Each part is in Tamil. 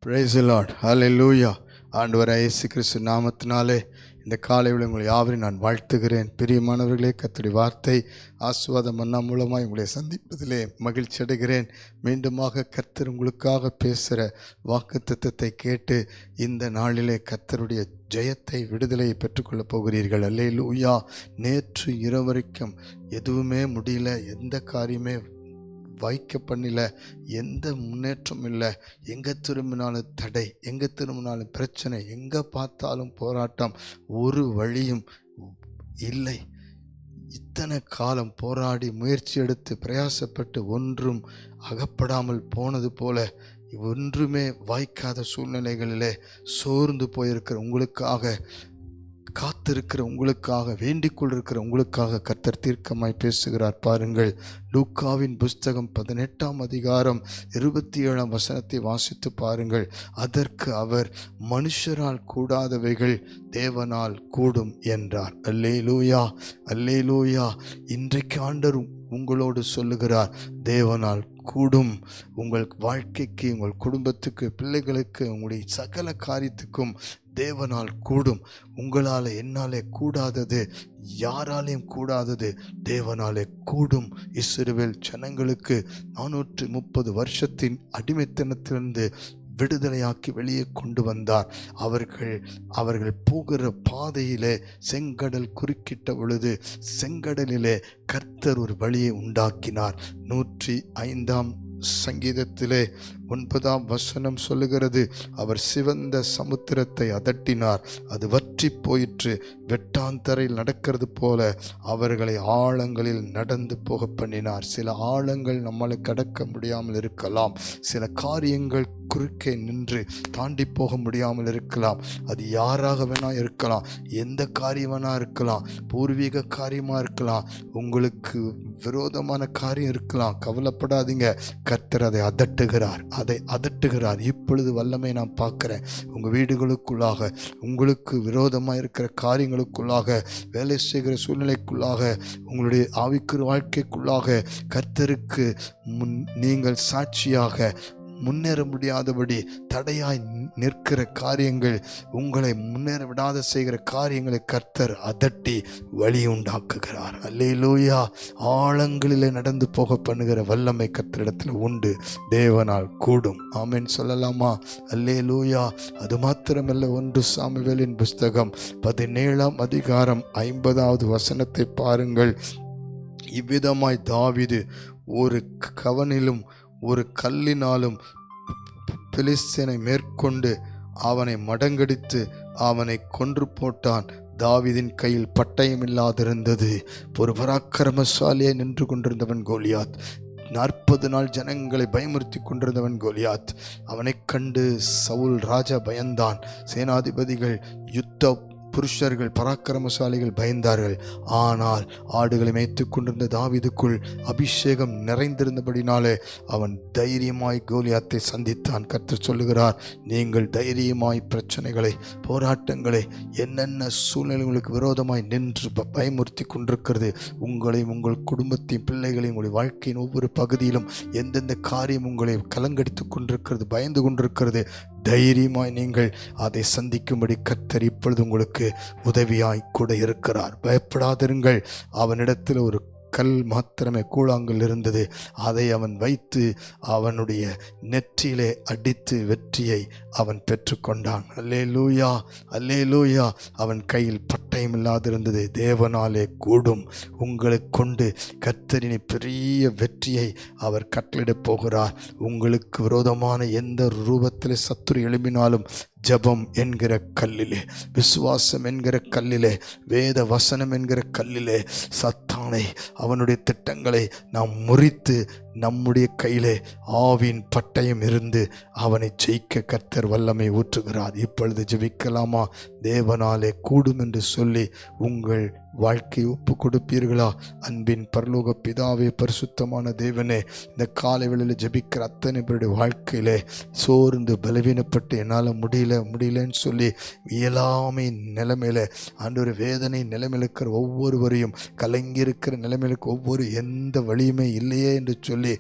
Praise the Lord. Hallelujah. ஆண்டவராகிய இயேசு கிறிஸ்து நாமத்தினாலே இந்த காலையில் உங்களை யாவரையும் நான் வாழ்த்துகிறேன். பிரியமானவர்களே, கர்த்தருடைய வார்த்தை ஆசீர்வாத மன்னா மூலமாக உங்களை சந்திப்பதிலே மகிழ்ச்சி அடைகிறேன். மீண்டுமாக கர்த்தர் உங்களுக்காக பேசுகிற வாக்குத்தத்தத்தை கேட்டு இந்த நாளிலே கர்த்தருடைய ஜெயத்தை விடுதலையை பெற்றுக்கொள்ளப் போகிறீர்கள். அல்லேலூயா. நேற்று இரவு வரைக்கும் எதுவுமே முடியல, எந்த காரியமே வாய்க்க பண்ணல, எந்த முன்னேற்றம் இல்லை, எங்கே திரும்பினாலும் தடை, எங்கே திரும்பினாலும் பிரச்சனை, எங்கே பார்த்தாலும் போராட்டம், ஒரு வழியும் இல்லை. இத்தனை காலம் போராடி முயற்சி எடுத்து பிரயாசப்பட்டு ஒன்றும் அகப்படாமல் போனது போல ஒன்றுமே வாய்க்காத சூழ்நிலைகளிலே சோர்ந்து போயிருக்கிற உங்களுக்காக, காத்திருக்கிற உங்களுக்காக, வேண்டிக் கொண்டிருக்கிற உங்களுக்காக கர்த்தர் தீர்க்கமாய் பேசுகிறார். பாருங்கள், லூக்காவின் புஸ்தகம் 18ஆம் அதிகாரம் 27ஆம் வசனத்தை வாசித்து பாருங்கள். அதற்கு அவர், மனுஷரால் கூடாதவைகள் தேவனால் கூடும் என்றார். அல்லேலூயா, அல்லேலூயா. இன்றைக்கு ஆண்டவர் உங்களோடு சொல்லுகிறார், தேவனால் கூடும். உங்கள் வாழ்க்கைக்கு, உங்கள் குடும்பத்துக்கு, பிள்ளைகளுக்கு, உங்களுடைய சகல காரியத்துக்கும் தேவனால் கூடும். உங்களால் என்னாலே கூடாதது, யாராலையும் கூடாதது தேவனாலே கூடும். இஸ்ரவேல் ஜனங்களுக்கு 430 வருஷத்தின் அடிமைத்தனத்திலிருந்து விடுதலையாக்கி வெளியே கொண்டு வந்தார். அவர்கள் போகிற பாதையிலே செங்கடல் குறுக்கிட்ட பொழுது செங்கடலிலே கர்த்தர் ஒரு வழியை உண்டாக்கினார். 105ஆம் சங்கீதத்திலே 9ஆம் வசனம் சொல்லுகிறது, அவர் சிவந்த சமுத்திரத்தை அதட்டினார், அது வற்றி போயிற்று. வெட்டாந்தரையில் நடக்கிறது போல அவர்களை ஆழங்களில் நடந்து போக பண்ணினார். சில ஆழங்கள் நம்மளை கடக்க முடியாமல் இருக்கலாம், சில காரியங்கள் குறுக்கே நின்று தாண்டி போக முடியாமல் இருக்கலாம். அது யாராக வேணா இருக்கலாம், எந்த காரியம் வேணா இருக்கலாம், பூர்வீக காரியமாக இருக்கலாம், உங்களுக்கு விரோதமான காரியம் இருக்கலாம். கவலைப்படாதீங்க, கர்த்தர் அதை அதட்டுகிறார். இப்பொழுது வல்லமை நான் பார்க்குறேன். உங்கள் வீடுகளுக்குள்ளாக, உங்களுக்கு விரோதமாக இருக்கிற காரியங்களுக்குள்ளாக, வேலை செய்கிற சூழ்நிலைக்குள்ளாக, உங்களுடைய ஆவிக்குரிய வாழ்க்கைக்குள்ளாக கர்த்தருக்கு நீங்கள் சாட்சியாக முன்னேற முடியாதபடி தடையாய் நிற்கிற காரியங்கள், உங்களை முன்னேற விடாத செய்கிற காரியங்களை கர்த்தர் அதட்டி வழி உண்டாக்குகிறார். அல்லேலூயா. ஆழங்களிலே நடந்து போக பண்ணுகிற வல்லமை கர்த்தரிடத்தில் உண்டு. தேவனால் கூடும். ஆமென் சொல்லலாமா? அல்லேலூயா. அது மாத்திரமல்ல, 1 சாமுவேலின் புஸ்தகம் 17ஆம் அதிகாரம் 50வது வசனத்தை பாருங்கள். இவ்விதமாய் தாவீது ஒரு கவனிலும் ஒரு கல்லினாலும் பெலிஸ்தனை மேற்கொண்டு அவனை மடங்கடித்து அவனை கொன்று போட்டான். தாவீதின் கையில் பட்டயம் இல்லாதிருந்தது. ஒரு பராக்கிரமசாலியை நின்று கொண்டிருந்தவன் கோலியாத். 40 நாள் ஜனங்களை பயமுறுத்தி கொண்டிருந்தவன் கோலியாத். அவனை கண்டு சவுல் ராஜா பயந்தான். சேனாதிபதிகள், யுத்த புருஷர்கள், பராக்கிரமசாலிகள் பயந்தார்கள். ஆனால் ஆடுகளை மேய்த்து கொண்டிருந்த தாவீதுக்குள் அபிஷேகம் நிறைந்திருந்தபடினாலே அவன் தைரியமாய் கோலியாத்தை சந்தித்தான். கர்த்தர் சொல்லுகிறார், நீங்கள் தைரியமாய் பிரச்சனைகளை, போராட்டங்களை, என்னென்ன சூழ்நிலைகளுக்கு விரோதமாய் நின்று பயமுறுத்தி கொண்டிருக்கிறது, உங்களையும் உங்கள் குடும்பத்தையும் பிள்ளைகளையும் உங்களுடைய வாழ்க்கையின் ஒவ்வொரு பகுதியிலும் எந்தெந்த காரியம் உங்களை கலங்கடித்து கொண்டிருக்கிறது, பயந்து கொண்டிருக்கிறது, தைரியமாய் நீங்கள் அதை சந்திக்கும்படி கர்த்தர் இப்பொழுது உங்களுக்கு உதவியாய் கூட இருக்கிறார். பயப்படாதிருங்கள். அவனிடத்தில் ஒரு கல் மாத்திரமே, கூழாங்கல் இருந்தது. அதை அவன் வைத்து அவனுடைய நெற்றியிலே அடித்து வெற்றியை அவன் பெற்றுக்கொண்டான். அல்லேலூயா, அல்லேலூயா. அவன் கையில் பட்டயம் இல்லாதிருந்தது. தேவனாலே கூடும். உங்களை கொண்டு கர்த்தரின் பெரிய வெற்றியை அவர் கட்டளிடப் போகிறார். உங்களுக்கு விரோதமான எந்த ரூபத்தில் சத்துரு எழும்பினாலும் ஜபம் என்கிற கல்லிலே, விசுவாசம் என்கிற கல்லிலே, வேத வசனம் என்கிற கல்லிலே சத்தானை, அவனுடைய திட்டங்களை நாம் முறித்து நம்முடைய கையிலே ஆவின் பட்டயம் இருந்து அவனை ஜெயிக்க கர்த்தர் வல்லமை ஊற்றுகிறார். இப்பொழுது ஜெபிக்கலாமா? தேவனாலே கூடும் என்று சொல்லி உங்கள் வாழ்க்கையை ஒப்பு கொடுப்பீர்களா? அன்பின் பரலோக பிதாவே, பரிசுத்தமான தேவனே, இந்த காலை வேளையில் ஜெபிக்கிற அத்தனை பேருடைய வாழ்க்கையிலே சோர்ந்து பலவீனப்பட்டு என்னால் முடியலன்னு சொல்லி இயலாமை நிலைமையில ஆண்டவரே, வேதனை நிலைமையில் இருக்கிற ஒவ்வொருவரையும், கலங்கியிருக்கிற நிலைமையில் இருக்கிற எந்த வழியுமே இல்லையே என்று சொல்லி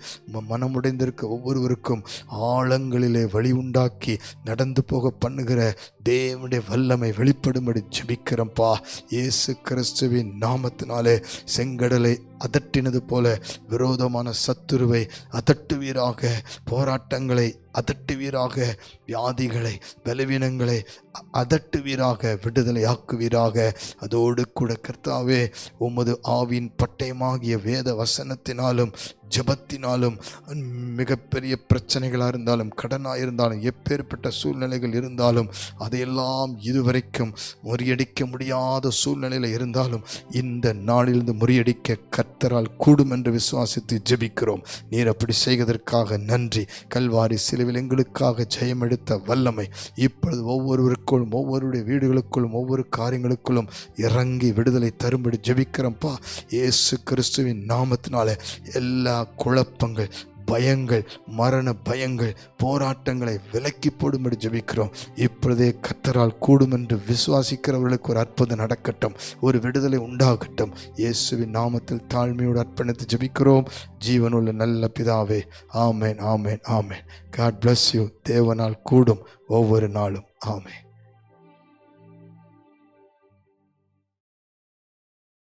மனமுடைந்திருக்க ஒவ்வொருவருக்கும் ஆழங்களிலே வழி உண்டாக்கி நடந்து போக பண்ணுகிற தேவனுடைய வல்லமை வெளிப்படும்படி ஜெபிக்கிறோம்ப்பா. இயேசு கிறிஸ்துவின் நாமத்தினாலே செங்கடலை அதட்டினது போல விரோதமான சத்துருவை அதட்டுவீராக, போராட்டங்களை அதட்டுவீராக, வியாதிகளை பலவீனங்களை அதட்டுவீராக, விடுதலை ஆக்குவீராக. அதோடு கூட கர்த்தாவே, உமது ஆவின் பட்டயமாகிய வேத வசனத்தினாலும் ஜபத்தினாலும் மிகப்பெரிய பிரச்சனைகளாக இருந்தாலும், கடனாக இருந்தாலும், எப்பேற்பட்ட சூழ்நிலைகள் இருந்தாலும், அதையெல்லாம் இதுவரைக்கும் முறியடிக்க முடியாத சூழ்நிலையில் இருந்தாலும் இந்த நாளிலிருந்து முறியடிக்க கர்த்தரால் கூடும் என்று விசுவாசித்து ஜெபிக்கிறோம். நீர் அப்படி செய்வதற்காக நன்றி. கல்வாரி சிலுவையில் எங்களுக்காக ஜெயம் எடுத்த வல்லமை இப்பொழுது ஒவ்வொருவருக்குள்ளும், ஒவ்வொருடைய வீடுகளுக்குள்ளும், ஒவ்வொரு காரியங்களுக்குள்ளும் இறங்கி விடுதலை தரும்படி ஜெபிக்கிறோம்ப்பா. இயேசு கிறிஸ்துவின் நாமத்தினால எல்லா குழப்பங்கள், பயங்கள், மரண பயங்கள், போராட்டங்களை விலக்கி போடும்படி ஜெபிக்கிறோம். இப்பொழுதே கர்த்தரால் கூடும் என்று விசுவாசிக்கிறவர்களுக்கு ஒரு அற்புதம் நடக்கட்டும், ஒரு விடுதலை உண்டாகட்டும். இயேசுவின் நாமத்தில் தாழ்மையோடு அர்ப்பணித்து ஜெபிக்கிறோம் ஜீவனுள்ள நல்ல பிதாவே. ஆமேன், ஆமேன், ஆமேன். God bless you. தேவனால் கூடும் ஒவ்வொரு நாளும். ஆமேன்.